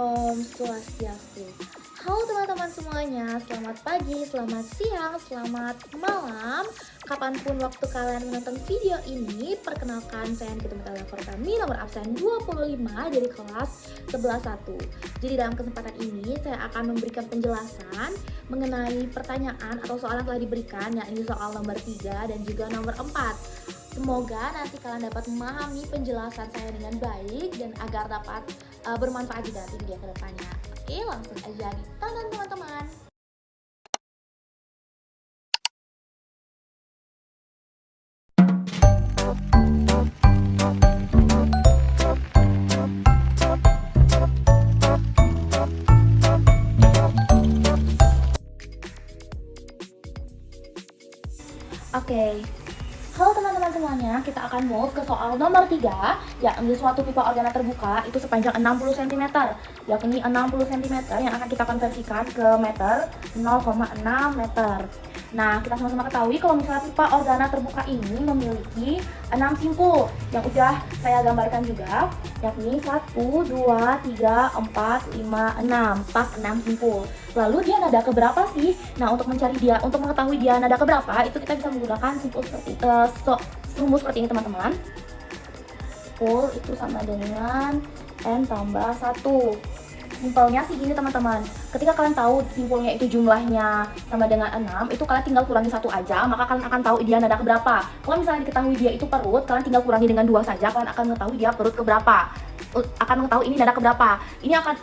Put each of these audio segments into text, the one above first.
Om Swastiastu. Halo teman-teman semuanya, selamat pagi, selamat siang, selamat malam. Kapanpun waktu kalian menonton video ini, perkenalkan saya Nikita Metala kami nomor absen 25 dari kelas 11.1. Jadi dalam kesempatan ini saya akan memberikan penjelasan mengenai pertanyaan atau soal yang telah diberikan, yakni soal nomor 3 dan juga nomor 4. Semoga nanti kalian dapat memahami penjelasan saya dengan baik dan agar dapat bermanfaat juga nanti video kedepannya. Oke, langsung aja ditonton teman-teman. Oke. Halo teman-teman semuanya, kita akan move ke soal nomor 3, yakni suatu pipa organa terbuka itu sepanjang 60 cm, yakni 60 cm yang akan kita konversikan ke meter, 0,6 meter. Nah, kita sama-sama ketahui kalau misalnya pipa organa terbuka ini memiliki 6 simpul yang udah saya gambarkan juga, yakni 1, 2, 3, 4, 5, 6, pas 6 simpul. Lalu dia nada keberapa sih? Nah, untuk mengetahui dia nada keberapa, itu kita bisa menggunakan simpul seperti rumus seperti ini teman-teman. Simpul itu sama dengan n tambah 1. Simpelnya sih gini teman-teman, ketika kalian tahu simpulnya itu jumlahnya sama dengan 6, itu kalian tinggal kurangi 1 aja, maka kalian akan tahu dia nada keberapa. Kalau misalnya diketahui dia itu perut, kalian tinggal kurangi dengan 2 saja, kalian akan mengetahui dia perut keberapa, akan mengetahui ini nada keberapa.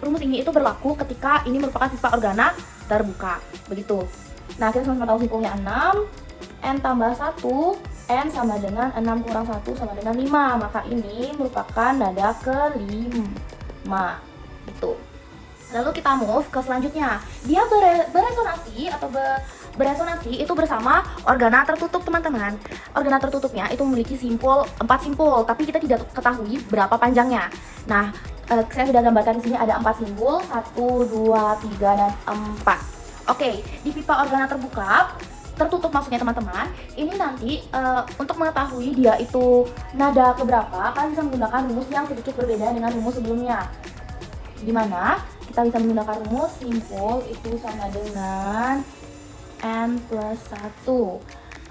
Rumus ini itu berlaku ketika ini merupakan pipa organa terbuka, begitu. Nah, kita sama-sama tahu simpulnya 6, n tambah 1, n sama dengan 6 kurang 1 sama dengan 5, maka ini merupakan nada ke-5, gitu. Lalu kita move ke selanjutnya. Dia beresonansi atau beresonansi itu bersama organa tertutup teman-teman. Organa tertutupnya itu memiliki 4 simpul, tapi kita tidak ketahui berapa panjangnya. Nah, saya sudah gambarkan di sini ada 4 simpul, 1, 2, 3, dan 4. Oke, di pipa organa terbuka tertutup maksudnya teman-teman, ini nanti untuk mengetahui dia itu nada keberapa, kalian bisa menggunakan rumus yang sedikit berbeda dengan rumus sebelumnya, dimana kita bisa menggunakan rumus simpul itu sama dengan n plus 1,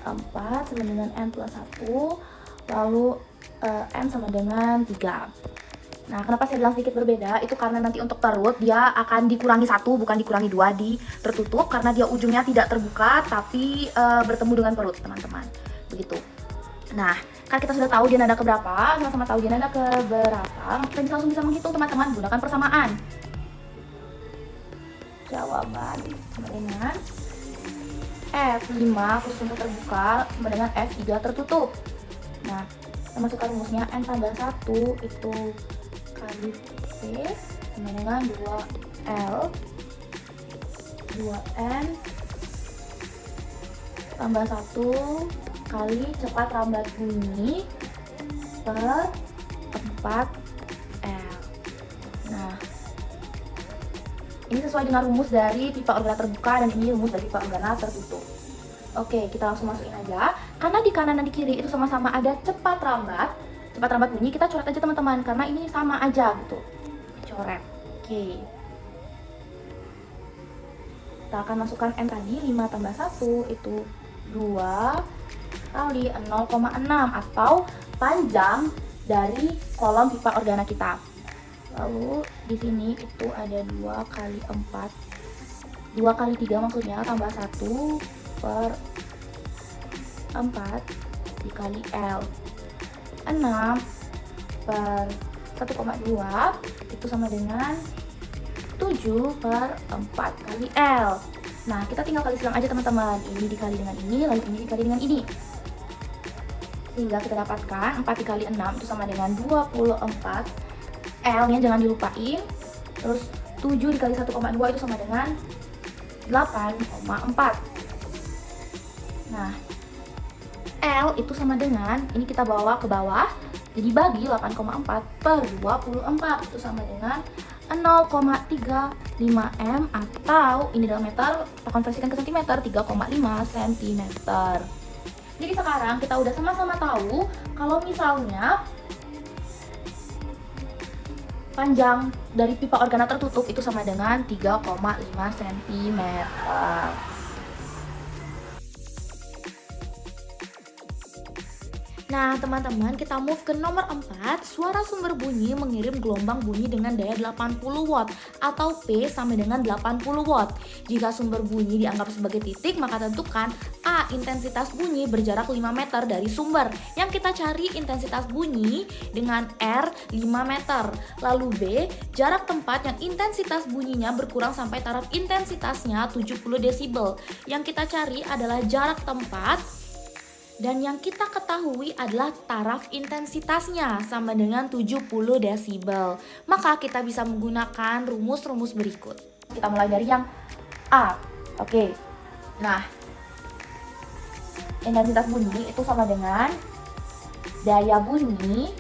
4 sama dengan n plus 1, lalu n sama dengan 3. Nah, kenapa saya bilang sedikit berbeda? Itu karena nanti untuk perut dia akan dikurangi 1, bukan dikurangi 2 di tertutup, karena dia ujungnya tidak terbuka tapi bertemu dengan perut teman-teman, begitu. Nah, kan kita sudah tahu dia nada keberapa, sama-sama tahu dia nada keberapa, kita langsung bisa menghitung teman-teman menggunakan persamaan. Jawaban sama dengan F5 khusus untuk terbuka sama dengan F3 tertutup. Nah, kita masukkan rumusnya n tambah 1 itu kali P sama dengan 2L 2N tambah 1 kali cepat rambat bunyi per 4L. Nah, ini sesuai dengan rumus dari pipa organa terbuka dan ini rumus dari pipa organa tertutup. Oke, kita langsung masukin aja. Karena di kanan dan di kiri itu sama-sama ada cepat rambat bunyi, kita coret aja teman-teman karena ini sama aja gitu. Coret. Oke. Kita akan masukkan n tadi 5 tambah 1 itu 2 kali 0,6 atau panjang dari kolom pipa organa kita. Lalu di sini itu ada 2 kali 4, 2 kali 3 maksudnya, tambah 1 per 4 dikali L. 6 per 1,2 itu sama dengan 7 per 4 kali L. Nah, kita tinggal kali silang aja teman-teman. Ini dikali dengan ini, lalu ini dikali dengan ini. Sehingga kita dapatkan 4 dikali 6 itu sama dengan 24. L-nya jangan dilupain. Terus 7 dikali 1,2 itu sama dengan 8,4. Nah, L itu sama dengan, ini kita bawa ke bawah, jadi bagi 8,4 per 24 itu sama dengan 0,35 M atau ini dalam meter, kita konversikan ke cm, 3,5 cm. Jadi sekarang kita udah sama-sama tahu kalau misalnya panjang dari pipa organa tertutup itu sama dengan 3,5 cm. Nah, teman-teman, kita move ke nomor 4. Suara sumber bunyi mengirim gelombang bunyi dengan daya 80 watt atau P sama dengan 80 watt. Jika sumber bunyi dianggap sebagai titik, maka tentukan A. Intensitas bunyi berjarak 5 meter dari sumber. Yang kita cari intensitas bunyi dengan R 5 meter. Lalu B. Jarak tempat yang intensitas bunyinya berkurang sampai taraf intensitasnya 70 desibel. Yang kita cari adalah jarak tempat. Dan yang kita ketahui adalah taraf intensitasnya sama dengan 70 desibel. Maka kita bisa menggunakan rumus-rumus berikut. Kita mulai dari yang A. Oke. Nah, intensitas bunyi itu sama dengan daya bunyi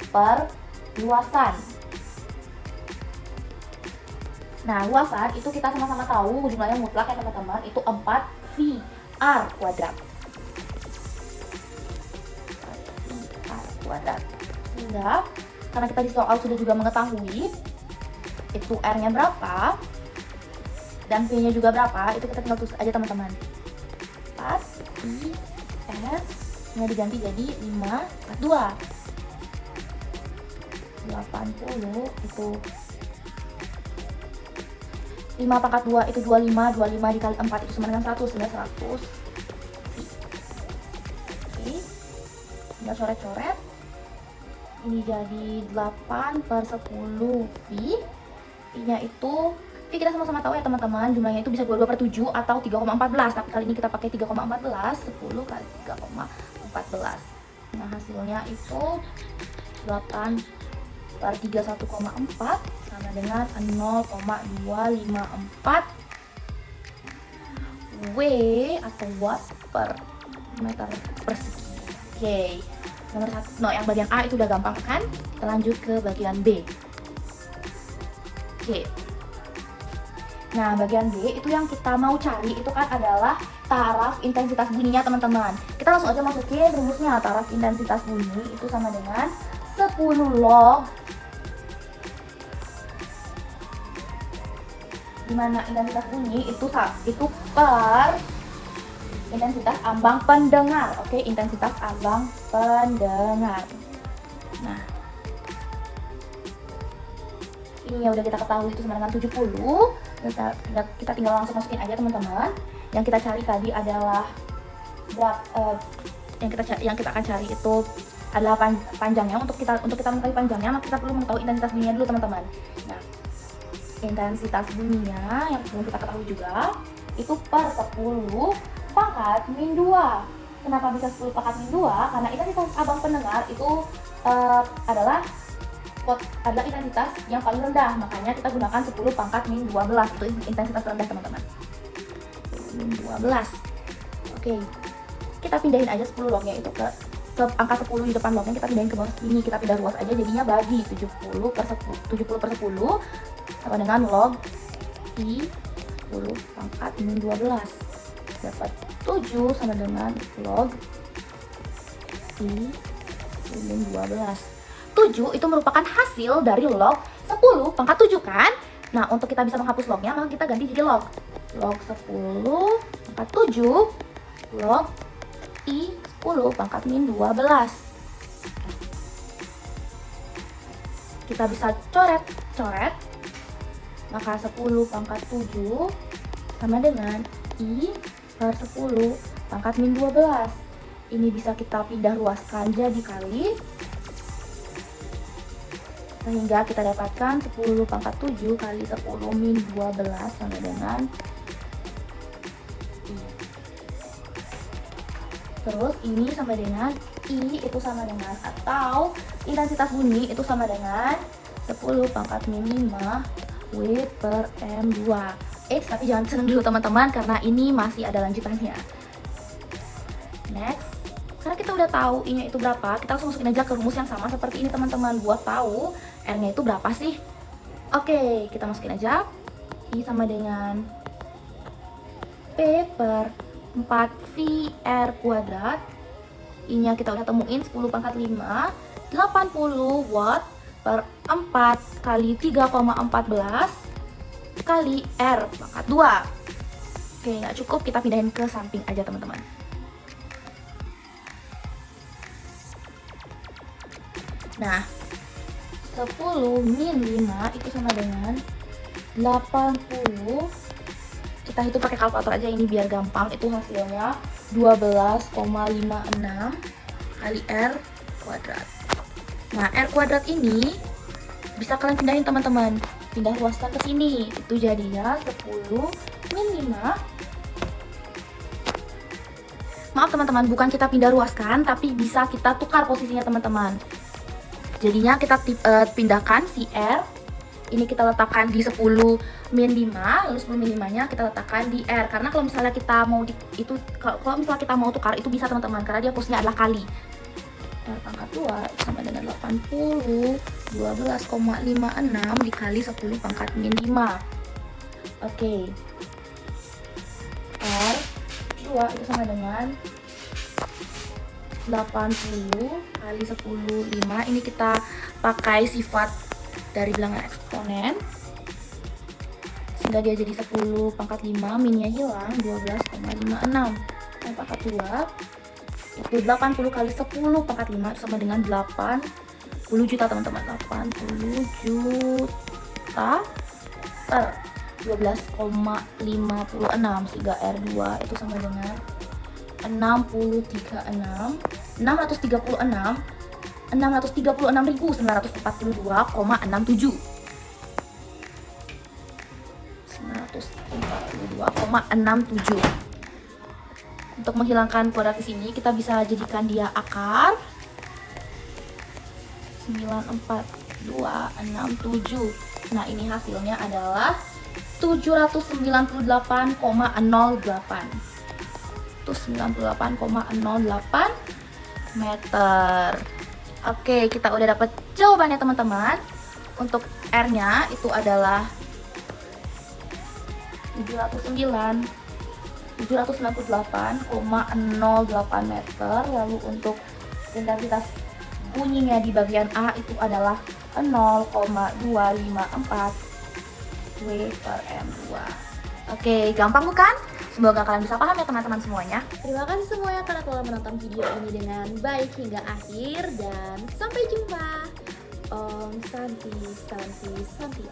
per luasan. Nah, luasan itu kita sama-sama tahu jumlahnya mutlak ya teman-teman, itu 4 VR kuadrat. Sehingga karena kita di soal sudah juga mengetahui itu R-nya berapa dan P-nya juga berapa, itu kita tinggal tulis aja teman-teman. 4 I R nya diganti jadi 5 42 80 itu 5 pangkat 2 itu 25 dikali 4 itu sama dengan 100 sehingga 100. Oke, tinggal coret-coret. Ini jadi 8 per 10 pi. Pi-nya itu, pi kita sama-sama tahu ya teman-teman, jumlahnya itu bisa 22 per 7 atau 3,14. Tapi kali ini kita pakai 3,14, 10 kali 3,14. Nah, hasilnya itu 8 per 31,4 sama dengan 0,254 W atau watt per meter persegi. Oke. Nomor 1, yang bagian A itu udah gampang kan? Kita lanjut ke bagian B. Oke. Nah, bagian B itu yang kita mau cari itu kan adalah taraf intensitas bunyinya teman-teman. Kita langsung aja masukin rumusnya. Taraf intensitas bunyi itu sama dengan 10 log, dimana intensitas bunyi itu per intensitas ambang pendengar. Oke, intensitas ambang pendengar. Nah, ini yang udah kita ketahui itu sama dengan 70. Kita tinggal langsung masukin aja teman-teman. Yang kita cari tadi adalah yang kita akan cari itu adalah panjangnya. Untuk kita mengetahui panjangnya, maka kita perlu mengetahui intensitas bunyinya dulu teman-teman. Nah, intensitas bunyinya yang perlu kita ketahui juga itu per 10 pangkat min 2. Kenapa bisa 10 pangkat min 2? Karena intensitas abang pendengar itu adalah intensitas yang paling rendah. Makanya kita gunakan 10 pangkat min 12. Itu intensitas rendah teman-teman. Min 12. Oke. Kita pindahin aja 10 lognya itu ke angka 10 di depan lognya, kita pindahin ke bawah sini. Kita pindah ruas aja, jadinya bagi 70 per 10 sama dengan log I 10 pangkat min 12. Dapat 7 sama dengan log I min 12. 7 itu merupakan hasil dari log 10 pangkat 7 kan? Nah, untuk kita bisa menghapus lognya, maka kita ganti jadi log 10 pangkat 7 log I 10 pangkat min 12. Kita bisa coret. Maka 10 pangkat 7 sama dengan I per 10 pangkat min 12. Ini bisa kita pindah ruaskan jadi kali, sehingga kita dapatkan 10 pangkat 7 kali 10 min 12 sama dengan I. Terus ini sama dengan I itu sama dengan, atau intensitas bunyi itu sama dengan 10 pangkat min 5 W per M2. Tapi jangan seneng dulu teman-teman, karena ini masih ada lanjutannya. Next, karena kita udah tahu I-nya itu berapa, kita langsung masukin aja ke rumus yang sama seperti ini teman-teman, buat tahu R-nya itu berapa sih. Oke, kita masukin aja. I sama dengan P per 4 VR kuadrat. I-nya kita udah temuin 10 pangkat 5, 80 watt per 4 kali 3,14 kali R pangkat 2. Oke, nggak cukup, kita pindahin ke samping aja teman-teman. Nah, 10 min 5 itu sama dengan 80. Kita hitung pakai kalkulator aja ini biar gampang. Itu hasilnya 12,56 kali R kuadrat. Nah, R kuadrat ini bisa kalian pindahin teman-teman. Pindah ruaskan ke sini. Itu jadinya 10 min 5. Maaf teman-teman, bukan kita pindah ruaskan, tapi bisa kita tukar posisinya teman-teman. Jadinya kita pindahkan si R. Ini kita letakkan di 10 min 5, lalu 10 min 5-nya kita letakkan di R. Karena kalau misalnya kita mau kalau misalnya kita mau tukar itu bisa teman-teman, karena dia posisinya adalah kali. R pangkat 2 sama dengan 80, 12,56 dikali 10 pangkat min 5. Oke. R 2 itu sama dengan 80 kali 10, 5. Ini kita pakai sifat dari bilangan eksponen, sehingga dia jadi 10 pangkat 5, minnya hilang, 12,56. Dan pangkat 2 itu 80 kali 10 pangkat 5 sama dengan 80 juta teman-teman. 80 juta per 12,56, sehingga R2 itu sama dengan 636.942,67. 942,67. Untuk menghilangkan kuadrat di sini kita bisa jadikan dia akar 94267. Nah, ini hasilnya adalah 798,08. Itu 98,08 meter. Oke, kita udah dapat jawabannya teman-teman. Untuk R-nya itu adalah 798,08 meter. Lalu untuk intensitas bunyinya di bagian A itu adalah 0,254 W per M2. Oke, gampang bukan? Semoga kalian bisa paham ya teman-teman semuanya. Terima kasih semuanya karena telah menonton video ini dengan baik hingga akhir, dan sampai jumpa. Om Santi, Santi, Santi.